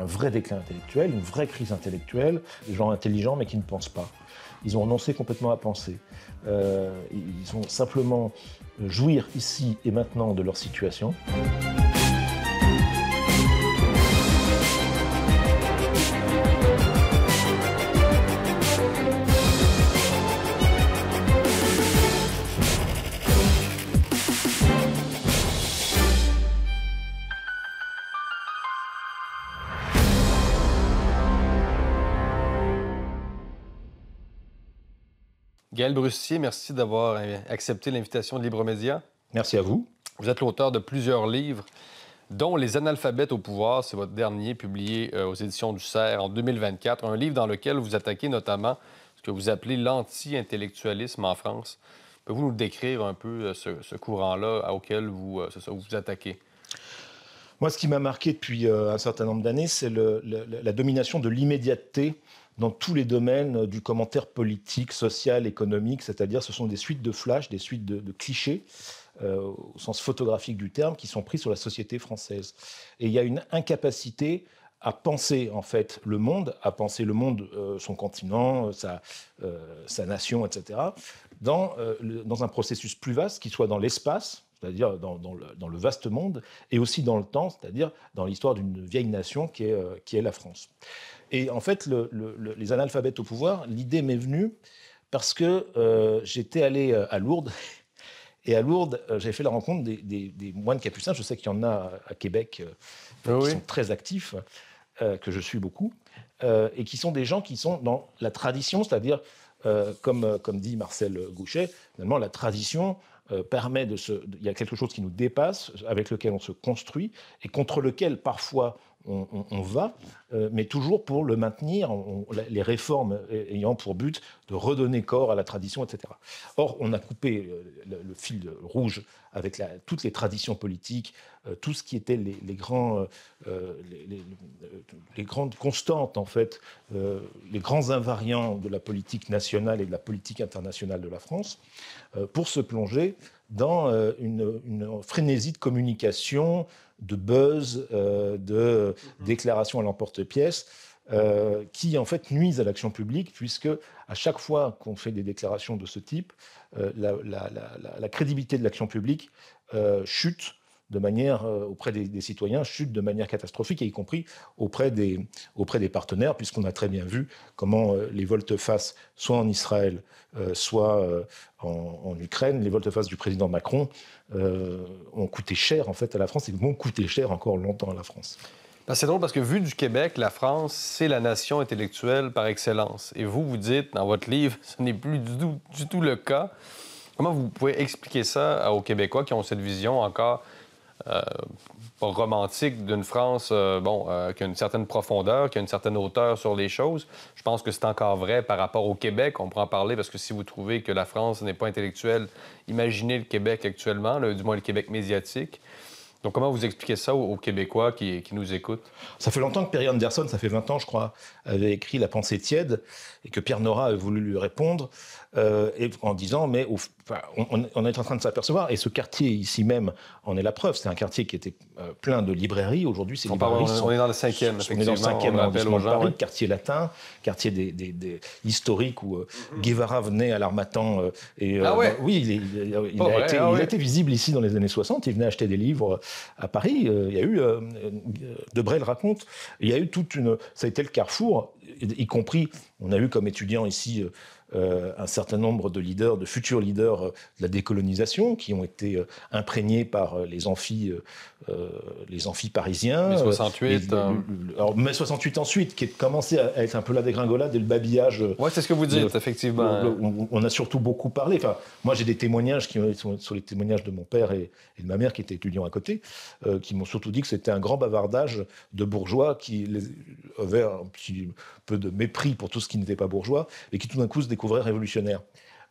vrai déclin intellectuel, une vraie crise intellectuelle, des gens intelligents mais qui ne pensent pas. Ils ont renoncé complètement à penser. Ils ont simplement jouir ici et maintenant de leur situation. Gaël Brussier, merci d'avoir accepté l'invitation de Libre Média. Merci à vous. Vous êtes l'auteur de plusieurs livres, dont Les Analphabètes au pouvoir, c'est votre dernier, publié aux éditions du CERF en 2024, un livre dans lequel vous attaquez notamment ce que vous appelez l'anti-intellectualisme en France. Pouvez-vous nous décrire un peu ce courant-là auquel vous vous attaquez? Moi, ce qui m'a marqué depuis un certain nombre d'années, c'est la domination de l'immédiateté dans tous les domaines du commentaire politique, social, économique, c'est-à-dire ce sont des suites de flash, des suites de clichés, au sens photographique du terme, qui sont pris sur la société française. Et il y a une incapacité à penser en fait le monde, son continent, sa nation, etc., dans un processus plus vaste qui soit dans l'espace, c'est-à-dire dans le vaste monde, et aussi dans le temps, c'est-à-dire dans l'histoire d'une vieille nation qui est la France. Et en fait, les analphabètes au pouvoir, l'idée m'est venue parce que j'étais allé à Lourdes. Et à Lourdes, j'ai fait la rencontre des moines capucins. Je sais qu'il y en a à Québec qui sont très actifs, que je suis beaucoup, et qui sont des gens qui sont dans la tradition, c'est-à-dire, comme dit Marcel Gouchet, finalement, la tradition permet il y a quelque chose qui nous dépasse, avec lequel on se construit, et contre lequel, parfois, on va, mais toujours pour le maintenir, les réformes ayant pour but de redonner corps à la tradition, etc. Or, on a coupé le fil rouge avec toutes les traditions politiques, tout ce qui était les grandes constantes, en fait, les grands invariants de la politique nationale et de la politique internationale de la France, pour se plonger dans une frénésie de communication, de buzz, de déclarations à l'emporte-pièce, qui en fait nuisent à l'action publique, puisque à chaque fois qu'on fait des déclarations de ce type, la crédibilité de l'action publique chute de manière, auprès des citoyens, chute de manière catastrophique, et y compris auprès des partenaires, puisqu'on a très bien vu comment les volte-face, soit en Israël, soit en Ukraine, les volte-face du président Macron ont coûté cher en fait à la France, et vont coûter cher encore longtemps à la France. C'est drôle parce que, vu du Québec, la France, c'est la nation intellectuelle par excellence. Et vous dites, dans votre livre, ce n'est plus du tout le cas. Comment vous pouvez expliquer ça aux Québécois qui ont cette vision encore pas romantique d'une France qui a une certaine profondeur, qui a une certaine hauteur sur les choses? Je pense que c'est encore vrai par rapport au Québec. On pourra en parler parce que si vous trouvez que la France n'est pas intellectuelle, imaginez le Québec actuellement, du moins le Québec médiatique. Donc, comment vous expliquez ça aux Québécois qui nous écoutent? Ça fait longtemps que Perry Anderson, ça fait 20 ans, je crois, avait écrit La pensée tiède, et que Pierre Nora a voulu lui répondre en disant, mais on est en train de s'apercevoir, et ce quartier ici même en est la preuve. C'est un quartier qui était plein de librairies. Aujourd'hui, ces librairies on est dans le 5e, effectivement. On est dans le 5e arrondissement de Paris, quartier latin, quartier historique où Guevara venait à l'Harmattan. Oui, il a été visible ici dans les années 60. Il venait acheter des livres à Paris. Il y a eu, Debré le raconte, il y a eu ça a été le carrefour, y compris, on a eu comme étudiants ici un certain nombre de leaders, de futurs leaders de la décolonisation, qui ont été imprégnés par les amphis parisiens. Mai 68. Alors, mai 68 ensuite, qui a commencé à être un peu la dégringolade et le babillage. Oui, c'est ce que vous dites, effectivement. On a surtout beaucoup parlé. Enfin, moi, j'ai des témoignages qui sont sur les témoignages de mon père et de ma mère, qui étaient étudiants à côté, qui m'ont surtout dit que c'était un grand bavardage de bourgeois qui avaient un petit peu de mépris pour tout ce qui n'était pas bourgeois, et qui tout d'un coup se découvraient révolutionnaires.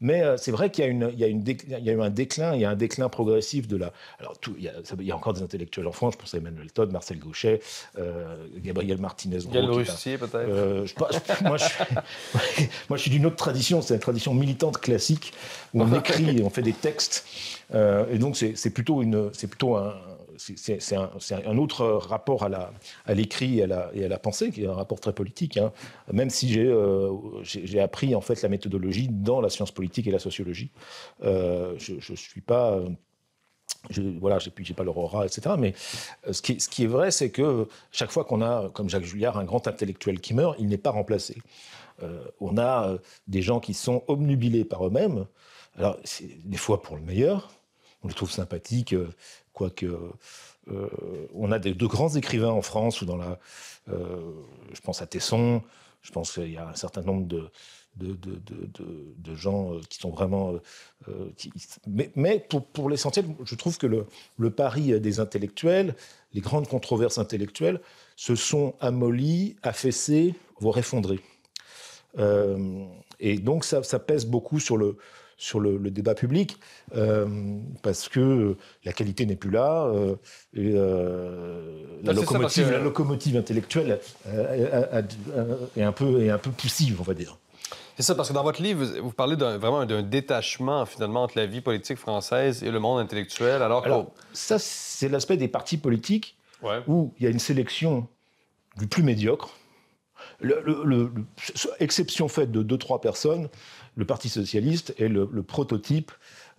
Mais c'est vrai qu'il y a eu un déclin progressif de la... Alors, il y a encore des intellectuels en France, je pense à Emmanuel Todd, Marcel Gauchet, Gabriel Martinez-Gros. Gaël Brussier, peut-être. Moi, je suis d'une autre tradition, c'est la tradition militante classique, où on écrit et on fait des textes. Et donc, c'est plutôt c'est un autre rapport à l'écrit et à la pensée, qui est un rapport très politique, hein. Même si j'ai appris en fait la méthodologie dans la science politique et la sociologie. Je suis pas... voilà, j'ai pas l'aurora, etc. Mais ce qui est vrai, c'est que chaque fois qu'on a, comme Jacques Julliard, un grand intellectuel qui meurt, il n'est pas remplacé. On a des gens qui sont obnubilés par eux-mêmes. Alors, c'est des fois pour le meilleur. On les trouve sympathiques, quoique... on a de grands écrivains en France, ou je pense à Tesson, je pense qu'il y a un certain nombre de gens qui sont vraiment... mais pour l'essentiel, je trouve que le pari des intellectuels, les grandes controverses intellectuelles, se sont amollies, affaissées, voire effondrées. Et donc ça pèse beaucoup sur le débat public, parce que la qualité n'est plus là, et la locomotive intellectuelle est un peu poussive, on va dire. C'est ça, parce que dans votre livre, vous parlez vraiment d'un détachement, finalement, entre la vie politique française et le monde intellectuel, Alors ça, c'est l'aspect des partis politiques, où il y a une sélection du plus médiocre. Exception faite de 2-3 personnes, le Parti socialiste est le prototype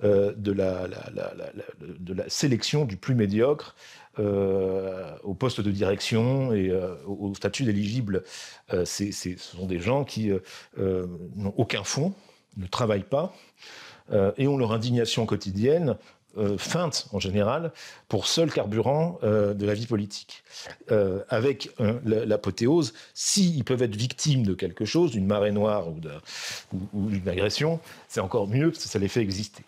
de la sélection du plus médiocre au poste de direction et au statut d'éligible. Ce sont des gens qui n'ont aucun fond, ne travaillent pas et ont leur indignation quotidienne feinte en général pour seul carburant de la vie politique. Avec l'apothéose, s'ils peuvent être victimes de quelque chose, d'une marée noire ou d'une agression, c'est encore mieux parce que ça les fait exister.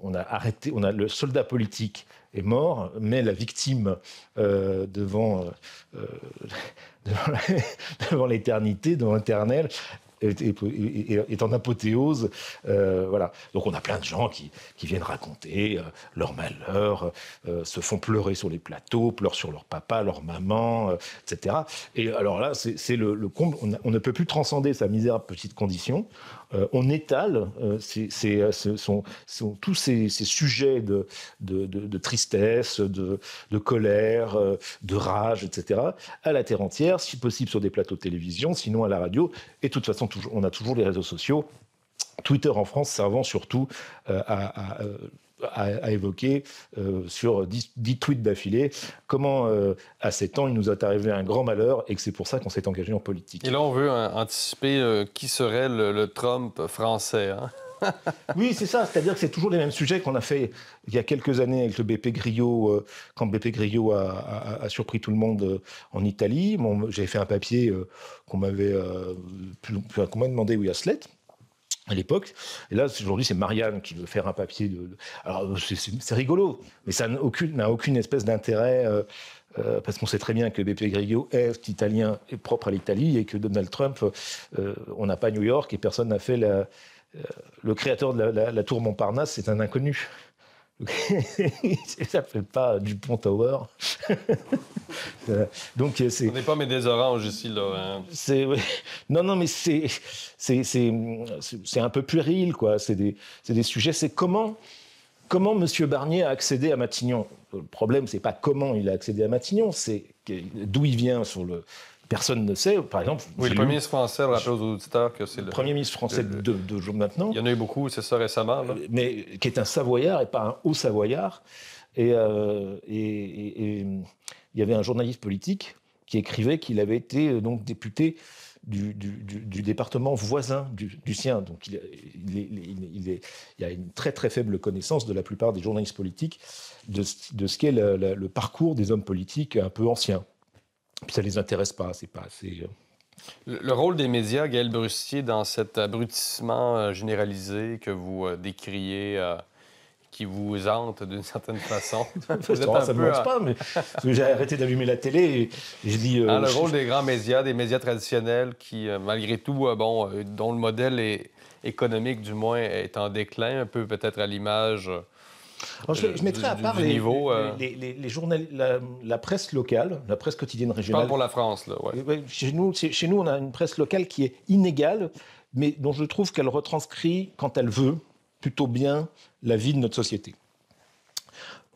On a le soldat politique est mort, mais la victime devant l'éternité, devant l'éternel, est en apothéose. Voilà. Donc on a plein de gens qui viennent raconter leur malheur, se font pleurer sur les plateaux, pleurent sur leur papa, leur maman, etc. Et alors là, c'est le comble. On ne peut plus transcender sa misérable petite condition. On étale tous ces sujets de tristesse, de colère, de rage, etc., à la terre entière, si possible sur des plateaux de télévision, sinon à la radio. Et de toute façon, on a toujours les réseaux sociaux. Twitter en France servant surtout à évoquer sur 10 tweets d'affilée comment, à 7 ans, il nous est arrivé un grand malheur et que c'est pour ça qu'on s'est engagé en politique. Et là, on veut anticiper qui serait le Trump français, hein? Oui, c'est ça. C'est-à-dire que c'est toujours les mêmes sujets qu'on a fait il y a quelques années avec le BP Grillo, quand BP Grillo a surpris tout le monde en Italie. Bon, j'avais fait un papier qu'on m'avait demandé, oui, à Slate, à l'époque. Et là, aujourd'hui, c'est Marianne qui veut faire un papier. Alors, c'est rigolo, mais ça n'a aucune espèce d'intérêt, parce qu'on sait très bien que BP Grillo est italien et propre à l'Italie, et que Donald Trump, on n'a pas New York, et personne n'a fait le créateur de la tour Montparnasse, c'est un inconnu. Ça s'appelle pas Dupont Tower. Donc on n'est pas mais des oranges ici, là. Hein. Ouais. Non, mais c'est un peu puéril, quoi. C'est des sujets. C'est comment M. Barnier a accédé à Matignon. Le problème, c'est pas comment il a accédé à Matignon, c'est d'où il vient Personne ne sait. Par exemple, oui, le premier ministre français, rappelle aux auditeurs que c'est le premier ministre français de jour maintenant. Il y en a eu beaucoup, c'est ça, récemment. Là. Mais qui est un Savoyard et pas un haut Savoyard. Et il y avait un journaliste politique qui écrivait qu'il avait été donc député du département voisin du sien. Donc il y a une très très faible connaissance de la plupart des journalistes politiques de ce qu'est le parcours des hommes politiques un peu anciens. Puis ça ne les intéresse pas, c'est pas assez... Le rôle des médias, Gaël Brustier, dans cet abrutissement généralisé que vous décriez, qui vous hante d'une certaine façon. Ça ne me lance pas, mais j'ai arrêté d'allumer la télé et je dis... le rôle des grands médias, des médias traditionnels qui, malgré tout, dont le modèle économique, du moins, est en déclin, un peu peut-être à l'image... Alors, je mettrais à part les journaux, la presse locale, la presse quotidienne régionale. Je parle pour la France, là, ouais. Chez nous, on a une presse locale qui est inégale, mais dont je trouve qu'elle retranscrit, quand elle veut, plutôt bien la vie de notre société.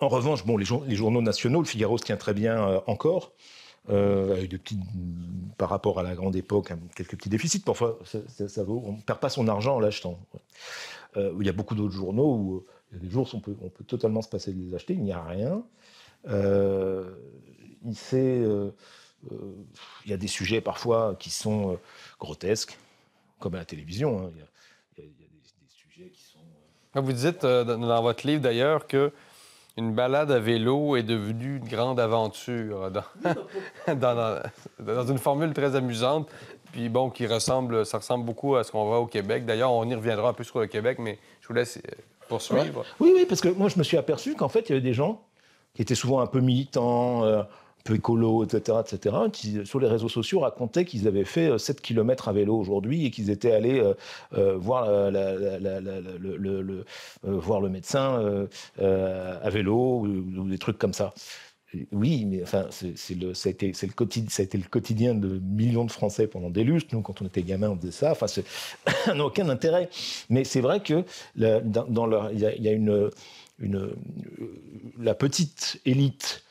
En revanche, bon, les journaux nationaux, le Figaro se tient très bien encore, avec des petits, par rapport à la grande époque, quelques petits déficits. Parfois, ça vaut, on ne perd pas son argent en l'achetant. Il y a beaucoup d'autres journaux où il y a des jours où on peut totalement se passer de les acheter, il n'y a rien. Il y a des sujets parfois qui sont grotesques, comme à la télévision. Hein. Il y a des sujets qui sont... Vous dites dans votre livre d'ailleurs que une balade à vélo est devenue une grande aventure dans une formule très amusante, puis bon, ça ressemble beaucoup à ce qu'on voit au Québec. D'ailleurs, on y reviendra un peu sur le Québec, mais je vous laisse poursuivre. Ouais. Oui, parce que moi, je me suis aperçu qu'en fait, il y avait des gens qui étaient souvent un peu militants, un peu écolos, etc., qui, sur les réseaux sociaux, racontaient qu'ils avaient fait 7 km à vélo aujourd'hui et qu'ils étaient allés voir le médecin à vélo ou des trucs comme ça. Oui, mais enfin, ça a été le quotidien de millions de Français pendant des lustres. Nous, quand on était gamins, on faisait ça. Enfin, ça n'a aucun intérêt. Mais c'est vrai que il y a la petite élite,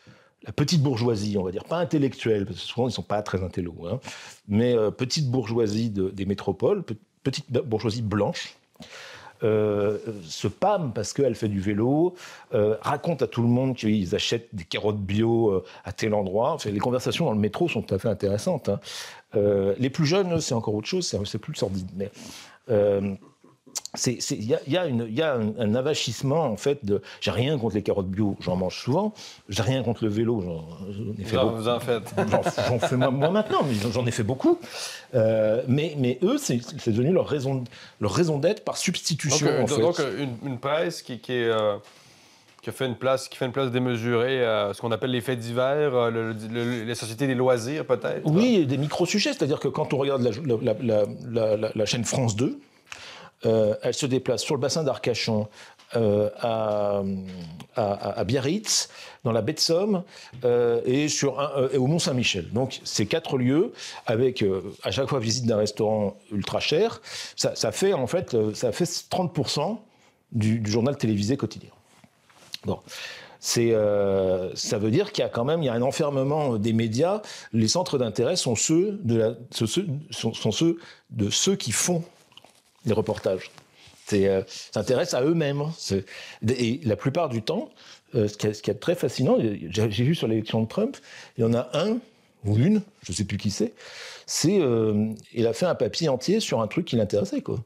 la petite bourgeoisie, on va dire, pas intellectuelle, parce que souvent ils ne sont pas très intello, hein, mais petite bourgeoisie des métropoles, petite bourgeoisie blanche, se pâme parce qu'elle fait du vélo, raconte à tout le monde qu'ils achètent des carottes bio à tel endroit. Enfin, les conversations dans le métro sont tout à fait intéressantes. Hein. Les plus jeunes, c'est encore autre chose, c'est plus sordide. Mais il y a un avachissement, en fait, de... J'ai rien contre les carottes bio, j'en mange souvent. J'ai rien contre le vélo, j'en ai fait beaucoup. Vous en faites. J'en fais moi maintenant, mais j'en ai fait beaucoup. Mais eux, c'est devenu leur raison d'être par substitution, donc une presse qui fait une place démesurée à ce qu'on appelle les faits divers, les sociétés des loisirs, peut-être? Oui, des micro-sujets. C'est-à-dire que quand on regarde la chaîne France 2, elle se déplace sur le bassin d'Arcachon, à Biarritz, dans la baie de Somme, et au Mont-Saint-Michel. Donc, ces 4 lieux, avec à chaque fois visite d'un restaurant ultra cher, ça fait 30% du journal télévisé quotidien. Bon. Ça veut dire qu'il y a quand même un enfermement des médias. Les centres d'intérêt sont ceux de ceux qui font les reportages. S'intéressent à eux-mêmes. Et la plupart du temps, ce qui est très fascinant, j'ai vu sur l'élection de Trump, il y en a un ou une, je ne sais plus qui c'est, il a fait un papier entier sur un truc qui l'intéressait, quoi.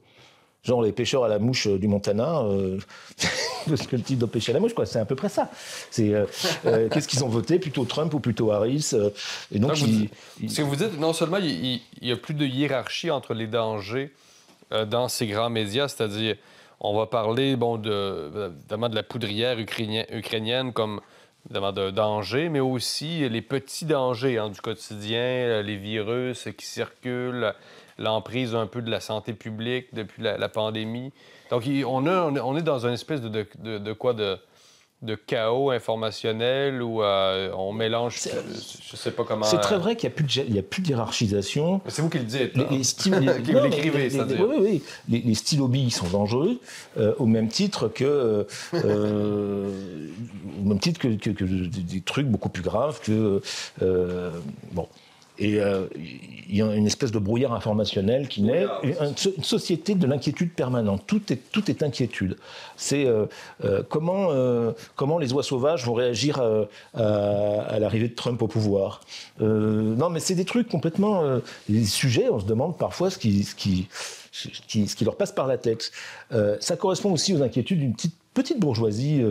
Genre les pêcheurs à la mouche du Montana, parce que le type de pêcher à la mouche, quoi, c'est à peu près ça. Qu'est-ce qu'ils ont voté, plutôt Trump ou plutôt Harris, et donc ce que vous dites, non seulement il n'y a plus de hiérarchie entre les dangers dans ces grands médias, c'est-à-dire, on va parler évidemment de la poudrière ukrainienne comme évidemment de danger, mais aussi les petits dangers du quotidien, les virus qui circulent, l'emprise un peu de la santé publique depuis la pandémie. Donc, on est dans une espèce de chaos informationnel où on mélange, je ne sais pas comment... C'est très vrai qu'il n'y a plus de hiérarchisation. C'est vous qui le dites. Vous l'écrivez, c'est-à-dire. Oui. Les stylobies sont dangereux, au même titre que des trucs beaucoup plus graves que... bon. Et il y a une espèce de brouillard informationnel qui naît, une société de l'inquiétude permanente. Tout est inquiétude. C'est comment les oies sauvages vont réagir à l'arrivée de Trump au pouvoir. Non, mais c'est des trucs complètement... des sujets, on se demande parfois ce qui leur passe par la tête. Ça correspond aussi aux inquiétudes d'une petite bourgeoisie,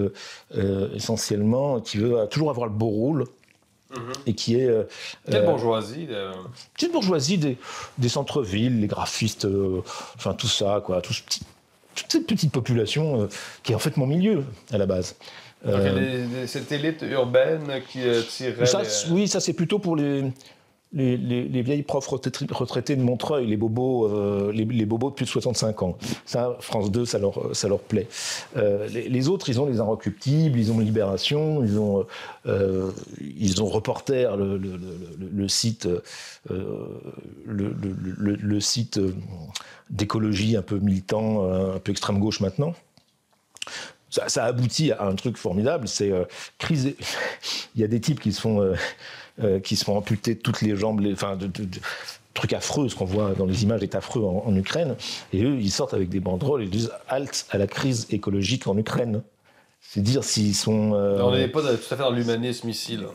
essentiellement, qui veut toujours avoir le beau rôle. Et qui est... Quelle bourgeoisie Petite bourgeoisie des centres-villes, les graphistes, enfin tout ça, quoi. Toute cette petite population qui est en fait mon milieu, à la base. Cette élite urbaine qui tirerait... Oui, ça c'est plutôt pour les vieilles profs retraités de Montreuil, les bobos de plus de 65 ans. Ça, France 2, ça leur plaît. Les autres, ils ont les Inrecuptibles, ils ont Libération, ils ont Reporter, le site d'écologie un peu militant, un peu extrême gauche maintenant. ça aboutit à un truc formidable, c'est crise. Il y a des types qui se font amputer toutes les jambes, truc affreux, ce qu'on voit dans les images est affreux en Ukraine, et eux, ils sortent avec des banderoles et ils disent « Halte à la crise écologique en Ukraine ». C'est dire s'ils sont... On n'est pas tout à fait dans l'humanisme ici, là.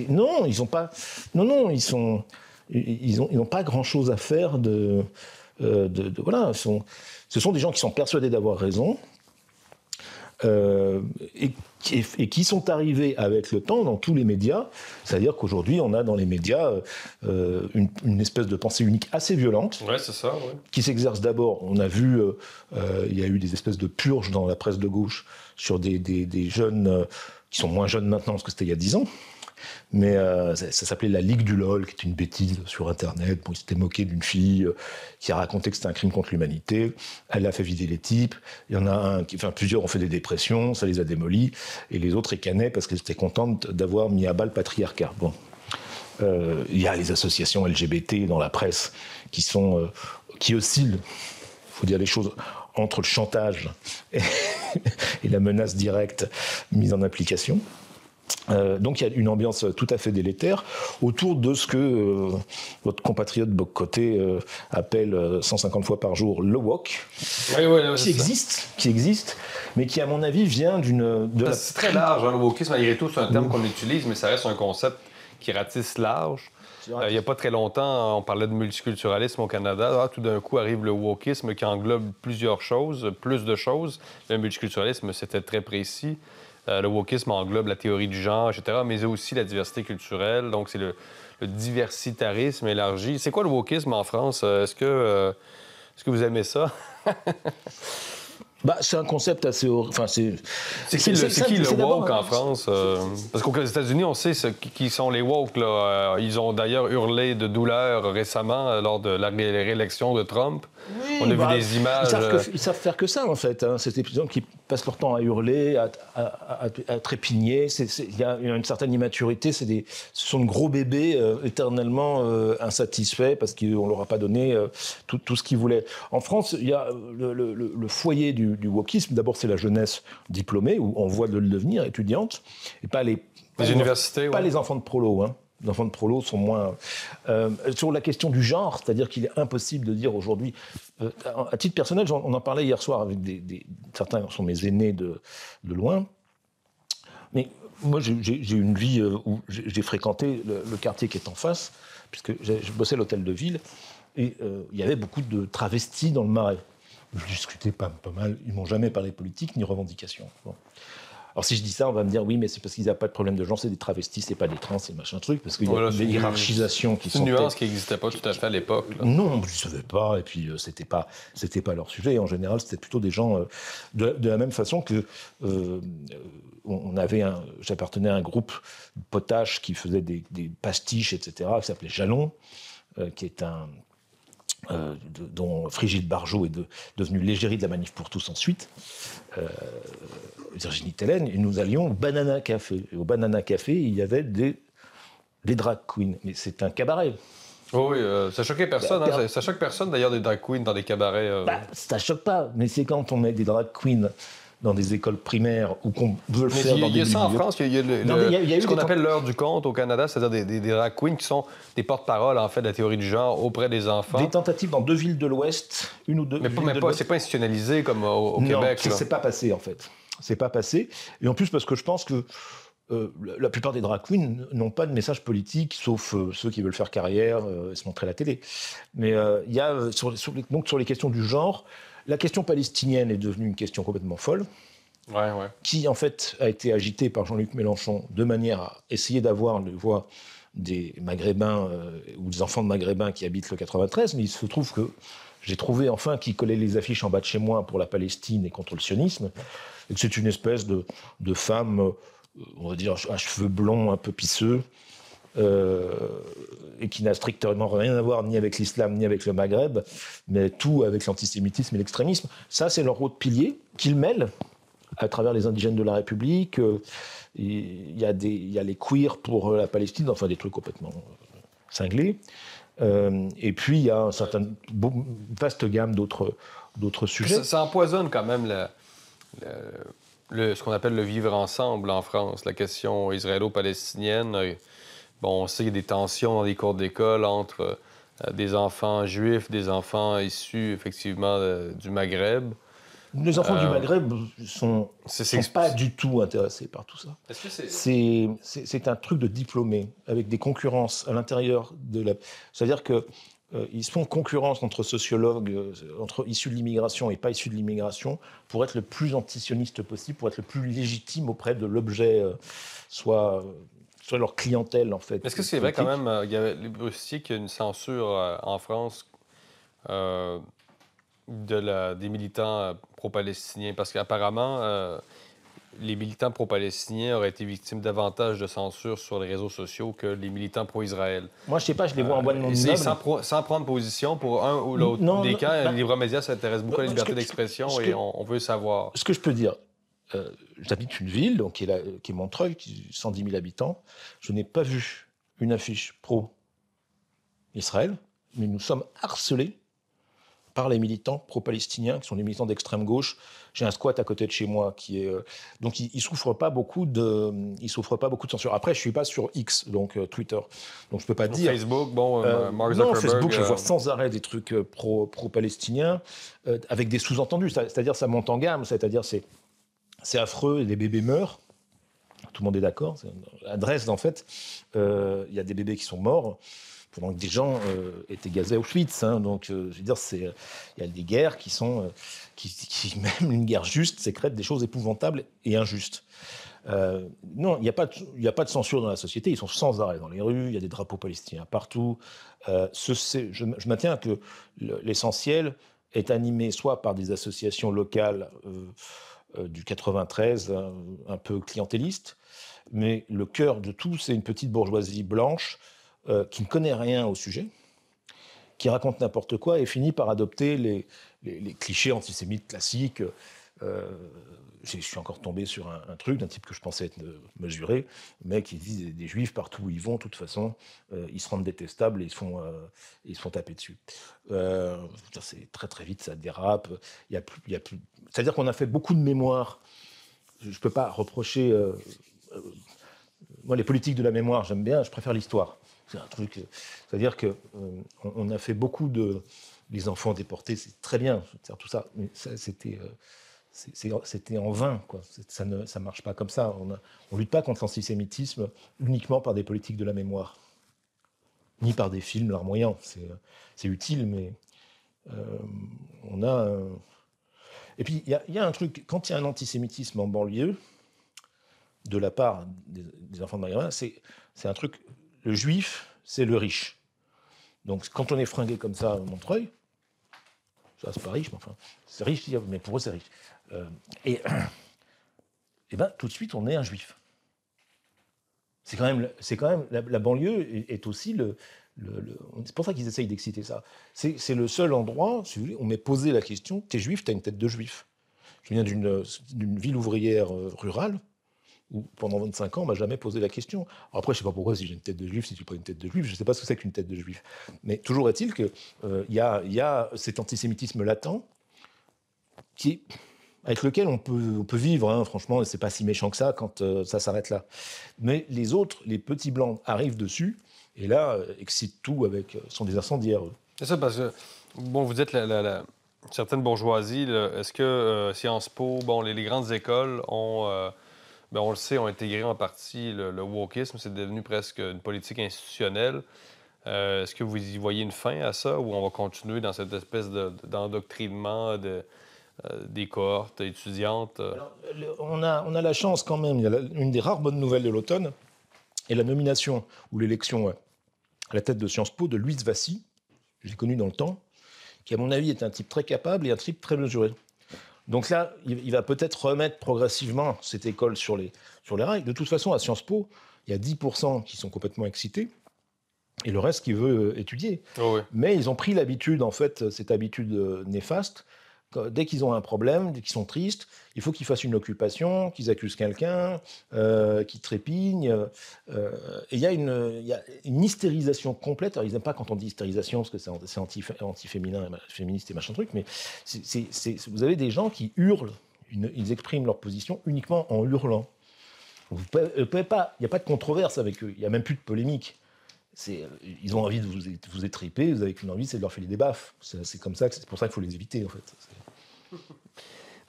Non, ils n'ont pas... Non, ils n'ont pas grand-chose à faire voilà, ce sont des gens qui sont persuadés d'avoir raison, et qui sont arrivés avec le temps dans tous les médias. C'est-à-dire qu'aujourd'hui, on a dans les médias une espèce de pensée unique assez violente, ouais, c'est ça, ouais. Qui s'exerce d'abord. On a vu, il y a eu des espèces de purges dans la presse de gauche sur des jeunes qui sont moins jeunes maintenant, parce que c'était il y a 10 ans. Mais ça s'appelait la Ligue du LOL, qui est une bêtise sur Internet. Bon, ils s'étaient moqués d'une fille qui a raconté que c'était un crime contre l'humanité. Elle a fait vider les types. Il y en a plusieurs ont fait des dépressions, ça les a démolis. Et les autres écanaient parce qu'elles étaient contentes d'avoir mis à bas le patriarcat. Bon. Il y a les associations LGBT dans la presse qui oscillent, il faut dire les choses, entre le chantage et la menace directe mise en application. Donc il y a une ambiance tout à fait délétère autour de ce que votre compatriote Bock-Côté appelle 150 fois par jour le woke, qui existe, mais qui à mon avis vient C'est très large, hein, le wokisme, malgré tout, c'est un terme qu'on utilise, mais ça reste un concept qui ratisse large. Il n'y a pas très longtemps, on parlait de multiculturalisme au Canada. Tout d'un coup arrive le wokisme qui englobe plusieurs choses, plus de choses. Le multiculturalisme, c'était très précis. Le wokisme englobe la théorie du genre, etc., mais aussi la diversité culturelle. Donc, c'est le diversitarisme élargi. C'est quoi le wokisme en France? Est-ce que vous aimez ça? C'est un concept assez... C'est qui le woke en France? Parce qu'aux États-Unis, on sait qui sont les woke, là. Ils ont d'ailleurs hurlé de douleur récemment lors de la réélection de Trump. Oui, on a vu des images... Ils savent faire que ça, en fait. Hein. C'est des gens qui passent leur temps à hurler, à trépigner. Il y a une certaine immaturité. Ce sont de gros bébés éternellement insatisfaits parce qu'on ne leur a pas donné tout ce qu'ils voulaient. En France, il y a le foyer du wokisme. D'abord, c'est la jeunesse diplômée, où on voit de le devenir étudiante, et pas les universités, pas les enfants de prolo, hein. Les enfants de prolo sont moins... sur la question du genre, c'est-à-dire qu'il est impossible de dire aujourd'hui... à titre personnel, on en parlait hier soir avec certains sont mes aînés de loin, mais moi j'ai une vie où j'ai fréquenté le quartier qui est en face, puisque je bossais à l'hôtel de ville, et il y avait beaucoup de travestis dans le Marais. Je discutais pas mal, ils m'ont jamais parlé politique ni revendication. Bon. Alors si je dis ça, on va me dire oui, mais c'est parce qu'ils n'ont pas de problème de genre, c'est des travestis, c'est pas des trans, c'est machin truc, parce qu'il y a des hiérarchisations qui sont... C'est une nuance qui n'existait pas tout à fait à l'époque. Là. Non, je ne savais pas, et puis c'était pas leur sujet. Et en général, c'était plutôt des gens de la même façon que j'appartenais à un groupe de potaches qui faisait des pastiches, etc., qui s'appelait Jalon, qui est dont Frigide Barjot est devenue l'égérie de la Manif pour tous ensuite, Virginie Tellen, et nous allions au Banana Café. Et au Banana Café, il y avait des drag queens. Mais c'est un cabaret. Oh oui, ça choquait personne. Ça choque personne, d'ailleurs, des drag queens dans des cabarets. Ça choque pas, mais c'est quand on met des drag queens dans des écoles primaires ou qu'on veut le faire dans des... Il y a ça en France, il y a ce qu'on appelle l'heure du conte au Canada, c'est-à-dire des drag queens qui sont des porte-paroles, en fait, de la théorie du genre auprès des enfants. Des tentatives dans 2 villes de l'Ouest, une ou deux... Mais c'est pas institutionnalisé comme au Québec. Non, c'est pas passé, en fait. C'est pas passé. Et en plus, parce que je pense que la plupart des drag queens n'ont pas de message politique, sauf ceux qui veulent faire carrière et se montrer à la télé. Mais il y a, sur les questions du genre... La question palestinienne est devenue une question complètement folle, qui en fait a été agitée par Jean-Luc Mélenchon de manière à essayer d'avoir les voix des Maghrébins ou des enfants de Maghrébins qui habitent le 93, mais il se trouve que j'ai trouvé enfin qui collait les affiches en bas de chez moi pour la Palestine et contre le sionisme, et que c'est une espèce de femme, on va dire à cheveux blonds un peu pisseux, et qui n'a strictement rien à voir ni avec l'islam ni avec le Maghreb, mais tout avec l'antisémitisme et l'extrémisme. Ça, c'est leur rôle de pilier qu'ils mêlent à travers les indigènes de la République. Il y a les queers pour la Palestine, enfin des trucs complètement cinglés. Et puis, il y a une vaste gamme d'autres sujets. Ça empoisonne quand même ce qu'on appelle le vivre ensemble en France, la question israélo-palestinienne. Bon, on sait qu'il y a des tensions dans les cours d'école entre des enfants juifs, des enfants issus effectivement du Maghreb. Les enfants du Maghreb sont pas du tout intéressés par tout ça. C'est un truc de diplômés, avec des concurrences à l'intérieur de la... C'est-à-dire que ils se font concurrence entre sociologues, entre issus de l'immigration et pas issus de l'immigration, pour être le plus antisioniste possible, pour être le plus légitime auprès de l'objet, soit leur clientèle, en fait. Est-ce que c'est vrai quand même, il y avait aussi qu'il y a une censure en France des militants pro-palestiniens? Parce qu'apparemment, les militants pro-palestiniens auraient été victimes davantage de censure sur les réseaux sociaux que les militants pro-Israël. Moi, je sais pas, je les vois en bonne non immeuble. Sans prendre position pour un ou l'autre des camps, les libres médias s'intéressent beaucoup à la liberté d'expression et on veut savoir. Ce que je peux dire, j'habite une ville donc, qui est Montreuil, qui a 110 000 habitants. Je n'ai pas vu une affiche pro-Israël, mais nous sommes harcelés par les militants pro-palestiniens, qui sont des militants d'extrême gauche. J'ai un squat à côté de chez moi qui est... donc, ils souffrent pas beaucoup de censure. Après, je suis pas sur X, donc Twitter. Donc, je peux pas dire... Facebook, Mark Zuckerberg... Non, Facebook, je vois sans arrêt des trucs pro-palestiniens, avec des sous-entendus. C'est-à-dire, ça monte en gamme. C'est-à-dire, c'est affreux, les bébés meurent. Tout le monde est d'accord. À Dresde, en fait, il y a des bébés qui sont morts pendant que des gens étaient gazés à Auschwitz. Donc, je veux dire, il y a des guerres qui sont... même une guerre juste sécrète des choses épouvantables et injustes. Non, il n'y a pas de censure dans la société. Ils sont sans arrêt dans les rues. Il y a des drapeaux palestiniens partout. Je maintiens que l'essentiel est animé soit par des associations locales du 93, un peu clientélistes, mais le cœur de tout, c'est une petite bourgeoisie blanche qui ne connaît rien au sujet, qui raconte n'importe quoi et finit par adopter les clichés antisémites classiques. Je suis encore tombé sur un truc d'un type que je pensais être mesuré, mais qui dit des juifs partout où ils vont, de toute façon, ils se rendent détestables et ils se font taper dessus. C'est très très vite, ça dérape. Il y a plus... C'est-à-dire qu'on a fait beaucoup de mémoire. Je ne peux pas reprocher... moi, les politiques de la mémoire, j'aime bien, je préfère l'histoire. C'est un truc... C'est-à-dire qu'on a fait beaucoup de... Les enfants déportés, c'est très bien, tout ça, mais ça, c'était en vain, quoi. Ça ne marche pas comme ça. On ne lutte pas contre l'antisémitisme uniquement par des politiques de la mémoire, ni par des films larmoyants. C'est utile, mais on a... Et puis, il y a un truc, quand il y a un antisémitisme en banlieue, de la part des enfants de maghrébins, c'est un truc... Le juif, c'est le riche. Donc, quand on est fringué comme ça à Montreuil, ça, c'est pas riche, mais enfin, c'est riche, mais pour eux, c'est riche. Et ben, tout de suite, on est un juif. C'est quand même la banlieue est aussi c'est pour ça qu'ils essayent d'exciter ça. C'est le seul endroit, si vous voulez, on m'est posé la question, t'es juif, t'as une tête de juif. Je viens d'une ville ouvrière rurale, où pendant 25 ans, on m'a jamais posé la question. Alors après, je sais pas pourquoi, si j'ai une tête de juif, si tu pas une tête de juif, je sais pas ce que c'est qu'une tête de juif. Mais toujours est-il qu'il y a cet antisémitisme latent avec lequel on peut vivre, hein, franchement, c'est pas si méchant que ça quand ça s'arrête là. Mais les autres, les petits blancs, arrivent dessus, et là, excitent tout sont des incendiaires. C'est ça, parce que, bon, vous dites certaines bourgeoisies, est-ce que Sciences Po, bon, les grandes écoles ont... on le sait, ont intégré en partie le wokisme. C'est devenu presque une politique institutionnelle. Est-ce que vous y voyez une fin à ça ou on va continuer dans cette espèce d'endoctrinement des cohortes étudiantes? Alors, on a la chance quand même. Il y a une des rares bonnes nouvelles de l'automne est la nomination ou l'élection à la tête de Sciences Po de Louise Vassy, que j'ai connu dans le temps, qui à mon avis est un type très capable et un type très mesuré. Donc là, il va peut-être remettre progressivement cette école sur les rails. De toute façon, à Sciences Po, il y a 10% qui sont complètement excités et le reste qui veut étudier. Oh oui. Mais ils ont pris l'habitude, en fait, cette habitude néfaste. Dès qu'ils ont un problème, dès qu'ils sont tristes, il faut qu'ils fassent une occupation, qu'ils accusent quelqu'un, qu'ils trépignent. Et il y a une hystérisation complète. Alors, ils n'aiment pas quand on dit hystérisation, parce que c'est anti-féminin, féministe et machin truc, mais vous avez des gens qui hurlent ils expriment leur position uniquement en hurlant. Vous pouvez pas, il n'y a pas de controverse avec eux, il n'y a même plus de polémique. Ils ont envie de vous étriper, vous n'avez qu'une envie, c'est de leur filer des baffes. C'est comme ça, c'est pour ça qu'il faut les éviter, en fait.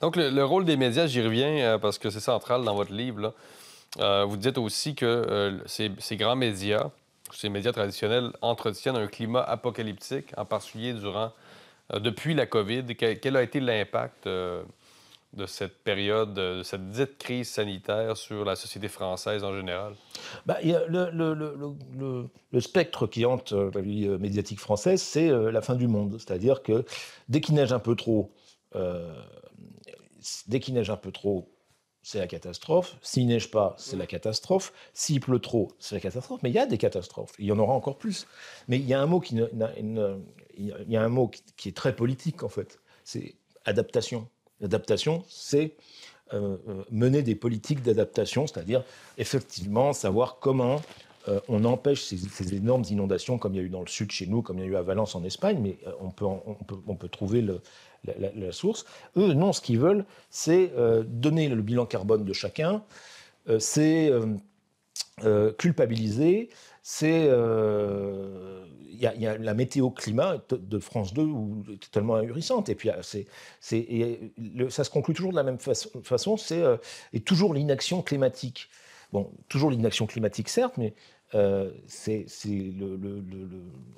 Donc, le rôle des médias, j'y reviens parce que c'est central dans votre livre, là. Vous dites aussi que ces grands médias, ces médias traditionnels, entretiennent un climat apocalyptique, en particulier depuis la COVID. Quel a été l'impact de cette période, de cette dite crise sanitaire sur la société française en général? Il y a le spectre qui hante la vie médiatique française, c'est la fin du monde. C'est-à-dire que dès qu'il neige un peu trop, c'est la catastrophe. S'il neige pas, c'est la catastrophe. S'il pleut trop, c'est la catastrophe. Mais il y a des catastrophes. Il y en aura encore plus. Mais il y a un mot qui est très politique, en fait. C'est adaptation. L'adaptation, c'est mener des politiques d'adaptation, c'est-à-dire effectivement savoir comment on empêche ces énormes inondations comme il y a eu dans le sud chez nous, comme il y a eu à Valence en Espagne, mais on peut trouver la source. Eux, non, ce qu'ils veulent, c'est donner le bilan carbone de chacun, c'est culpabiliser, c'est... Il y a la météo-climat de France 2 où est tellement ahurissante. Et puis, ça se conclut toujours de la même façon, et toujours l'inaction climatique. Bon, toujours l'inaction climatique, certes, mais on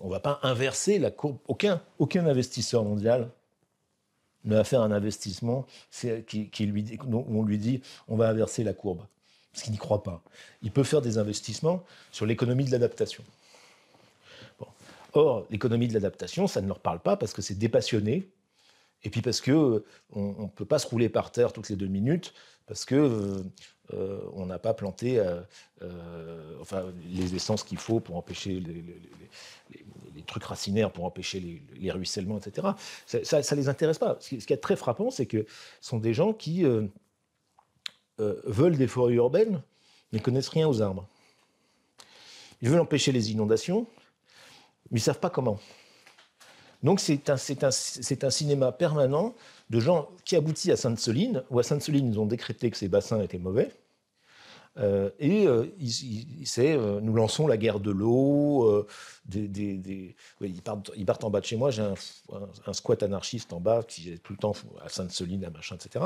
ne va pas inverser la courbe. Aucun investisseur mondial ne va faire un investissement où on lui dit on va inverser la courbe, parce qu'il n'y croit pas. Il peut faire des investissements sur l'économie de l'adaptation. Bon. Or, l'économie de l'adaptation, ça ne leur parle pas parce que c'est dépassionné, et puis parce qu'on ne peut pas se rouler par terre toutes les 2 minutes, parce qu'on n'a pas planté les essences qu'il faut pour empêcher les trucs racinaires, pour empêcher les ruissellements, etc. Ça ne les intéresse pas. Ce qui est très frappant, c'est que ce sont des gens qui veulent des forêts urbaines, mais ne connaissent rien aux arbres. Ils veulent empêcher les inondations, mais ils ne savent pas comment. Donc c'est un cinéma permanent de gens qui aboutit à Sainte-Soline, où à Sainte-Soline, ils ont décrété que ces bassins étaient mauvais, nous lançons la guerre de l'eau, ils partent en bas de chez moi, j'ai un squat anarchiste en bas qui est tout le temps à Sainte-Soline, à machin, etc.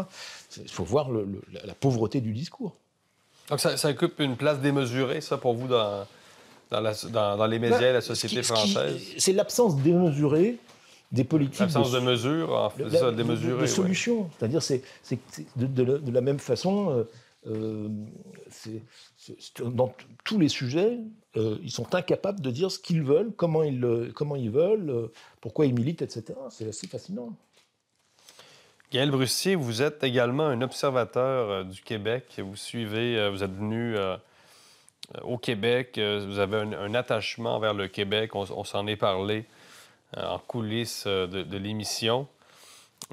Il faut voir la pauvreté du discours. Donc ça occupe une place démesurée, ça, pour vous, dans les médias et la société française? C'est l'absence démesurée des politiques. L'absence de mesures, en fait, démesurée. De solutions. Ouais. C'est-à-dire, c'est de la même façon, dans tous les sujets, ils sont incapables de dire ce qu'ils veulent, comment ils veulent, pourquoi ils militent, etc. C'est assez fascinant. Gaël Brussier, vous êtes également un observateur du Québec. Vous suivez, vous êtes venu au Québec, vous avez un attachement vers le Québec. On s'en est parlé en coulisses de l'émission.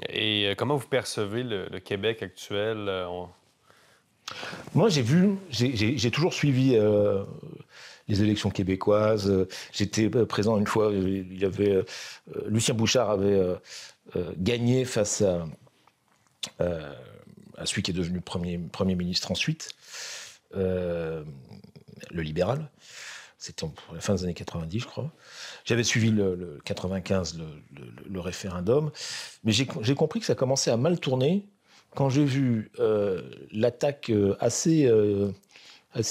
Et comment vous percevez le Québec actuel? Moi, j'ai toujours suivi les élections québécoises. J'étais présent une fois, il y avait Lucien Bouchard avait gagné face à celui qui est devenu premier ministre ensuite, le libéral. C'était pour la fin des années 90, je crois. J'avais suivi le 95, le référendum, mais j'ai compris que ça commençait à mal tourner quand j'ai vu l'attaque assez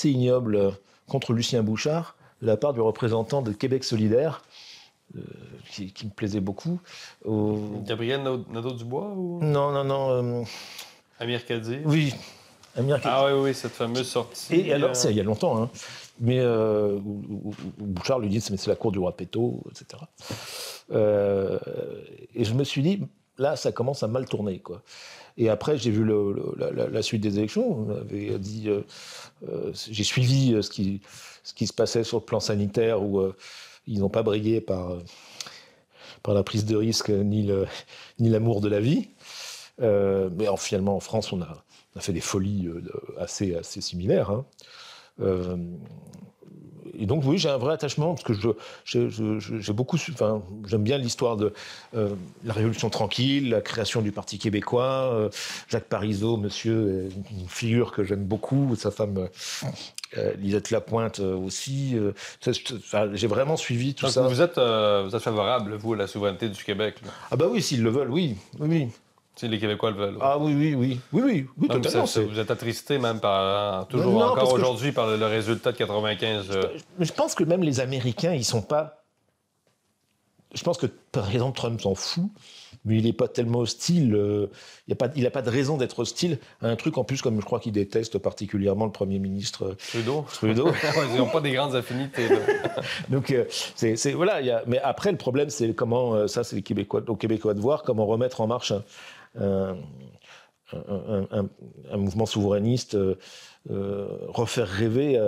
ignoble contre Lucien Bouchard de la part du représentant de Québec solidaire, qui me plaisait beaucoup. Gabriel Nadeau-Dubois ou... Non. Amir Kadir? Oui. Amir Kadir. Ah oui, cette fameuse sortie. Et alors, c'est il y a longtemps, hein. Mais Bouchard lui dit que c'est la cour du roi Péto, etc. Et je me suis dit, là, ça commence à mal tourner, quoi. Et après, j'ai vu la suite des élections. On avait dit, j'ai suivi ce qui se passait sur le plan sanitaire, où ils n'ont pas brillé par la prise de risque ni l'amour de la vie. Mais finalement, en France, on a fait des folies assez similaires. Hein. Et donc, oui, j'ai un vrai attachement, parce que j'ai beaucoup... Enfin, j'aime bien l'histoire de la Révolution tranquille, la création du Parti québécois. Jacques Parizeau, monsieur, est une figure que j'aime beaucoup. Sa femme, Lisette Lapointe aussi. J'ai vraiment suivi tout Donc, ça. vous êtes favorable, vous, à la souveraineté du Québec, là? Ah bah oui, s'ils le veulent, oui. Oui, oui. Si les Québécois le veulent. Ah oui, oui, oui. Oui, oui, oui, Donc, totalement. vous êtes attristé même toujours Non, encore parce que aujourd'hui par le résultat de 95. Mais je pense que même les Américains, ils sont pas... Je pense que, par exemple, Trump s'en fout, mais il n'est pas tellement hostile. Il n'a pas de raison d'être hostile à un truc, en plus, comme je crois qu'il déteste particulièrement le Premier ministre Trudeau. Trudeau. Ils n'ont pas des grandes affinités, là. Donc, voilà. Mais après, le problème, c'est comment... ça, c'est aux Québécois de voir comment remettre en marche un mouvement souverainiste, refaire rêver.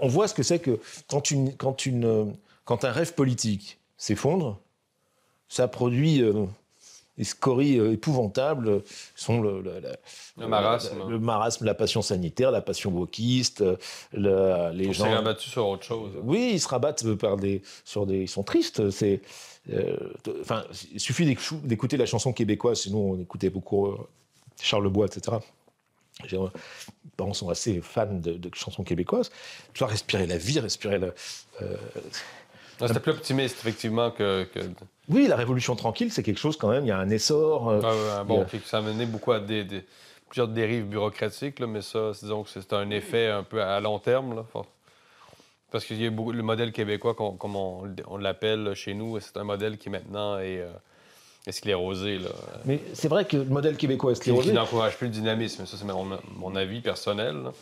On voit ce que c'est que quand un rêve politique s'effondre, ça produit des scories épouvantables. Sont Le marasme. Le marasme, la passion sanitaire, la passion wokiste, les gens... s'est rabattu sur autre chose. Oui, ils se rabattent ils sont tristes. Il suffit d'écouter la chanson québécoise. Sinon, on écoutait beaucoup Charles Bois, etc. Mes parents sont assez fans de chansons québécoises. Tu dois respirer la vie, respirer le... C'était plus optimiste, effectivement, que... Oui, la Révolution tranquille, c'est quelque chose quand même. Il y a un essor. Ça a mené beaucoup à plusieurs dérives bureaucratiques, là, mais ça, disons que c'est un effet un peu à long terme, là. Parce qu'il y a le modèle québécois, comme on l'appelle chez nous, c'est un modèle qui maintenant est sclérosé, là. Mais c'est vrai que le modèle québécois est sclérosé. Qui n'encourage plus le dynamisme. Ça, c'est mon avis personnel, là.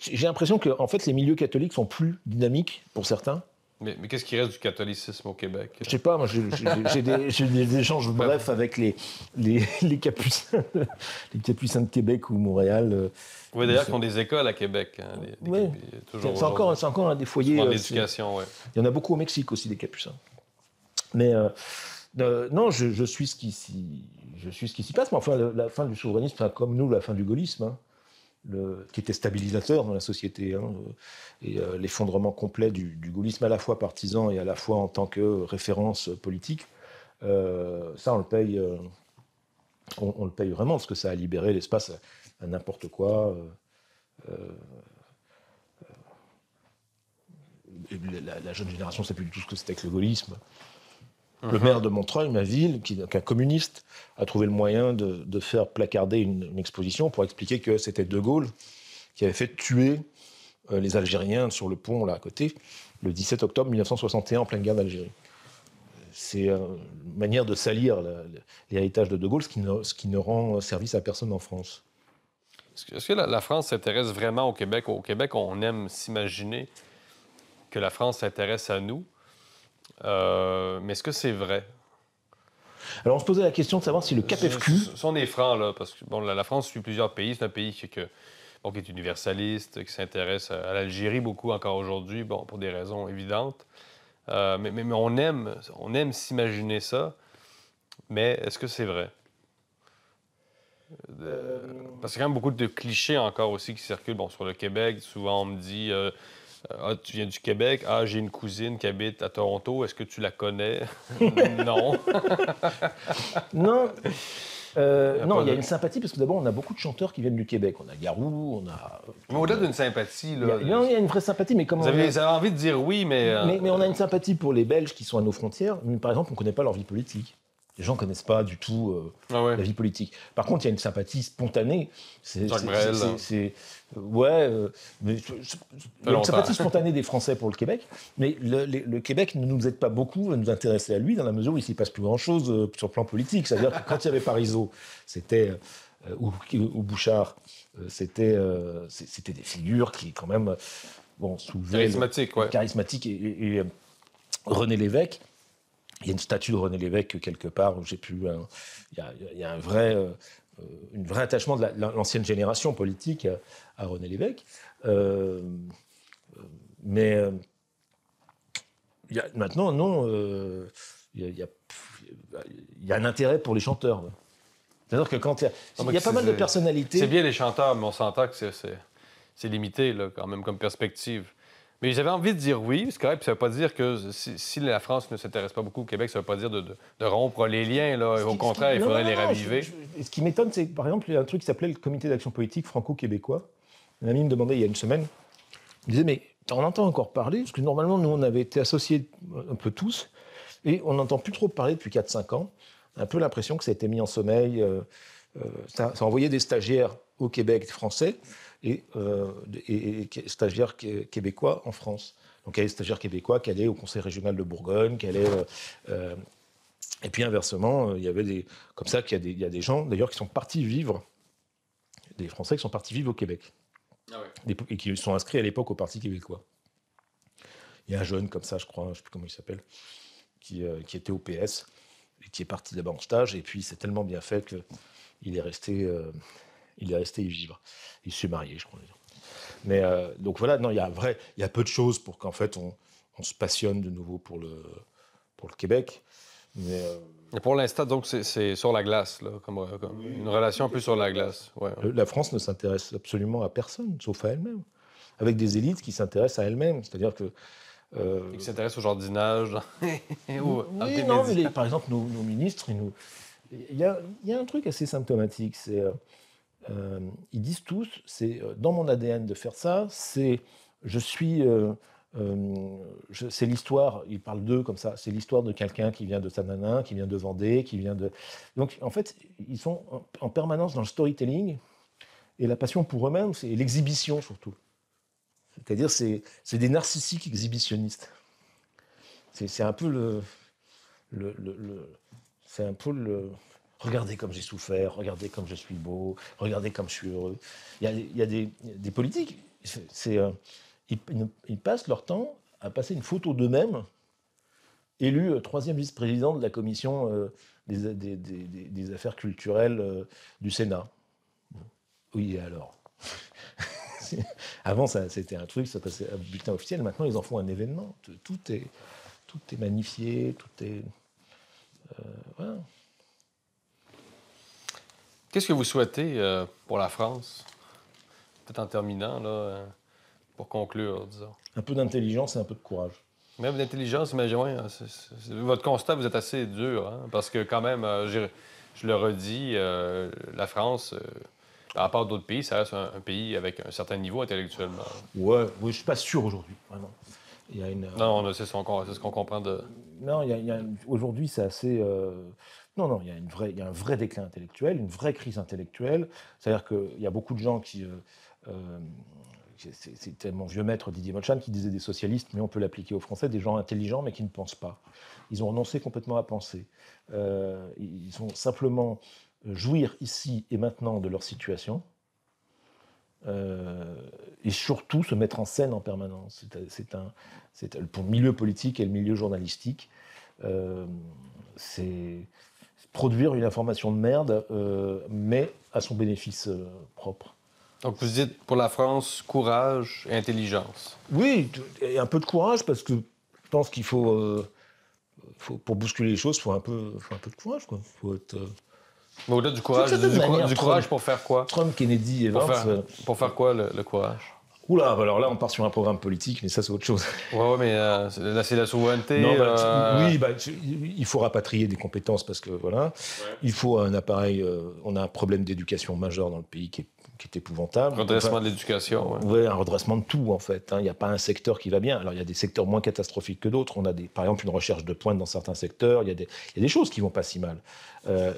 J'ai l'impression que, en fait, les milieux catholiques sont plus dynamiques pour certains. Mais qu'est-ce qui reste du catholicisme au Québec? Je sais pas, moi j'ai des échanges brefs avec les capucins, les capucins de Québec ou Montréal. Oui, d'ailleurs, qui ont des écoles à Québec. Hein, oui, c'est encore un des foyers. En éducation, oui. Il y en a beaucoup au Mexique aussi, des capucins. Mais non, je suis ce qui s'y passe. Mais enfin, la fin du souverainisme, comme nous, la fin du gaullisme, hein, qui était stabilisateur dans la société, hein, et l'effondrement complet du gaullisme, à la fois partisan et à la fois en tant que référence politique, ça, on le paye, on le paye vraiment, parce que ça a libéré l'espace à n'importe quoi. La jeune génération ne sait plus du tout ce que c'était que le gaullisme. Le maire de Montreuil, ma ville, qui est un communiste, a trouvé le moyen de faire placarder une exposition pour expliquer que c'était De Gaulle qui avait fait tuer les Algériens sur le pont, là, à côté, le 17 octobre 1961, en pleine guerre d'Algérie. C'est une manière de salir l'héritage de Gaulle, ce qui ne rend service à personne en France. Est-ce que la France s'intéresse vraiment au Québec? Au Québec, on aime s'imaginer que la France s'intéresse à nous. Mais est-ce que c'est vrai? Alors, on se posait la question de savoir si le CAPFQ... Si on est franc, là, parce que la France suit plusieurs pays. C'est un pays qui est universaliste, qui s'intéresse à l'Algérie beaucoup encore aujourd'hui, pour des raisons évidentes. Mais on aime s'imaginer ça. Mais est-ce que c'est vrai? Parce qu'il y a quand même beaucoup de clichés encore aussi qui circulent sur le Québec. Souvent, on me dit tu viens du Québec? Ah, j'ai une cousine qui habite à Toronto. Est-ce que tu la connais? Non. Non. Non, il y a une sympathie, parce que d'abord, on a beaucoup de chanteurs qui viennent du Québec. On a Garou, on a... Mais au-delà d'une sympathie, là... Il y a une vraie sympathie, mais comment... Vous avez envie de dire oui, mais... Mais on a une sympathie pour les Belges qui sont à nos frontières. Mais, par exemple, on ne connaît pas leur vie politique. Les gens ne connaissent pas du tout la vie politique. Par contre, il y a une sympathie spontanée. Jacques Brel. Mais il y a une sympathie spontanée des Français pour le Québec. Mais le Québec ne nous aide pas beaucoup à nous intéresser à lui, dans la mesure où il ne s'y passe plus grand-chose sur le plan politique. C'est-à-dire que quand il y avait Parizeau, ou Bouchard, c'était des figures qui, quand même, soulevaient... Charismatiques, et René Lévesque. Il y a une statue de René Lévesque quelque part où il y a un vrai attachement de l'ancienne génération politique à René Lévesque. Mais maintenant, non, il y a un intérêt pour les chanteurs. C'est-à-dire que quand il y a pas mal de personnalités... C'est bien les chanteurs, mais on s'entend que c'est limité, là, quand même, comme perspective. Mais j'avais envie de dire oui, c'est correct, puis ça ne veut pas dire que si la France ne s'intéresse pas beaucoup au Québec, ça ne veut pas dire de rompre les liens, là. Au contraire, il faudrait les raviver. Ce qui m'étonne, c'est que, par exemple, il y a un truc qui s'appelait le Comité d'action politique franco-québécois. Un ami me demandait il y a une semaine, il me disait, mais on entend encore parler, parce que normalement, nous, on avait été associés un peu tous, et on n'entend plus trop parler depuis 4-5 ans. Un peu l'impression que ça a été mis en sommeil. Ça envoyait des stagiaires au Québec français et stagiaires québécois en France. Donc il y a des stagiaires québécois qui allaient au Conseil régional de Bourgogne, qui allaient... et puis inversement, il y avait comme ça qu'il y a des gens, d'ailleurs, qui sont partis vivre, des Français qui sont partis vivre au Québec. Ah ouais. Et qui sont inscrits à l'époque au Parti québécois. Il y a un jeune comme ça, je crois, je ne sais plus comment il s'appelle, qui était au PS, et qui est parti là-bas en stage, et puis c'est tellement bien fait qu'il est resté y vivre. Il s'est marié, je crois. Mais donc voilà, non, il y a peu de choses pour qu'en fait on se passionne de nouveau pour le Québec. Mais pour l'instant, donc, c'est sur la glace, là, comme une relation un peu sur la glace. Ouais. La France ne s'intéresse absolument à personne, sauf à elle-même, avec des élites qui s'intéressent à elles-mêmes. C'est-à-dire que... Et qui s'intéressent au jardinage. Oui, non, mais par exemple, nos ministres, il y a un truc assez symptomatique, c'est... ils disent tous, c'est dans mon ADN de faire ça, c'est c'est l'histoire, ils parlent d'eux comme ça, c'est l'histoire de quelqu'un qui vient de Sannanin, qui vient de Vendée, qui vient de... Donc en fait, ils sont en permanence dans le storytelling, et la passion pour eux-mêmes, c'est l'exhibition surtout. C'est-à-dire, c'est des narcissiques exhibitionnistes. C'est un peu c'est un peu le... Regardez comme j'ai souffert, regardez comme je suis beau, regardez comme je suis heureux. Il y a des politiques, ils passent leur temps à passer une photo d'eux-mêmes, élus 3e vice-président de la commission des affaires culturelles du Sénat. Oui, et alors Avant, c'était un truc, ça passait un bulletin officiel. Maintenant, ils en font un événement. Tout est magnifié, tout est... voilà. Qu'est-ce que vous souhaitez pour la France? Peut-être en terminant, là, pour conclure, disons. Un peu d'intelligence et un peu de courage. Même d'intelligence, mais ouais, votre constat, vous êtes assez dur, hein? Parce que quand même, je le redis, la France, à part d'autres pays, ça reste un pays avec un certain niveau intellectuellement. Ouais, je ne suis pas sûr aujourd'hui, vraiment. Il y a une... Non, c'est ce qu'on comprend de... Non, aujourd'hui, c'est assez... Non, il y a un vrai déclin intellectuel, une vraie crise intellectuelle. C'est-à-dire qu'il y a beaucoup de gens qui... C'était mon vieux maître Didier Molchan qui disait des socialistes, mais on peut l'appliquer aux Français, des gens intelligents mais qui ne pensent pas. Ils ont renoncé complètement à penser. Ils ont simplement jouir ici et maintenant de leur situation et surtout se mettre en scène en permanence. Pour le milieu politique et le milieu journalistique, c'est produire une information de merde, mais à son bénéfice propre. Donc, vous dites, pour la France, courage et intelligence. Oui, et un peu de courage, parce que je pense qu'il faut pour bousculer les choses, il faut un peu de courage, quoi. Faut être... Mais au-delà du courage, du courage pour faire quoi? Trump, Kennedy et Vance... Pour faire quoi, le courage? Oula, alors là, on part sur un programme politique, mais ça, c'est autre chose. Ouais, mais là, c'est la souveraineté. Non, il faut rapatrier des compétences, parce que, voilà, ouais. Il faut un appareil... on a un problème d'éducation majeur dans le pays qui est épouvantable. Redressement de l'éducation, oui. Oui, un redressement de tout, en fait. Il n'y a pas un secteur qui va bien. Alors, il y a des secteurs moins catastrophiques que d'autres. On a, par exemple, une recherche de pointe dans certains secteurs. Il y a des choses qui ne vont pas si mal.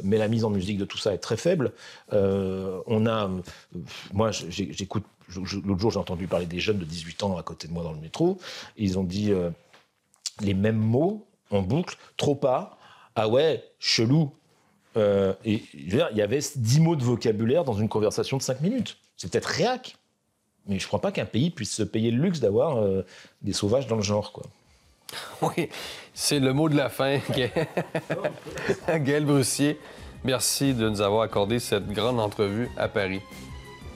Mais la mise en musique de tout ça est très faible. Moi, j'écoute... L'autre jour, j'ai entendu parler des jeunes de 18 ans à côté de moi dans le métro. Et ils ont dit les mêmes mots en boucle. Trop pas. Ah ouais, chelou. Et je veux dire, il y avait 10 mots de vocabulaire dans une conversation de 5 minutes. C'est peut-être réac, mais je ne crois pas qu'un pays puisse se payer le luxe d'avoir des sauvages dans le genre, quoi. Oui, c'est le mot de la fin, Gaël Brussier. Merci de nous avoir accordé cette grande entrevue à Paris.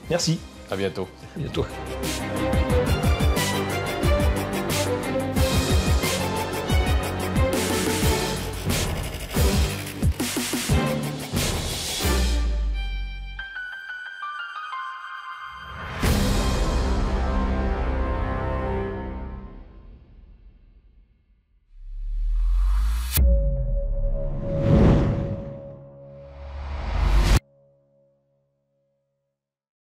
Merci. À bientôt. À bientôt.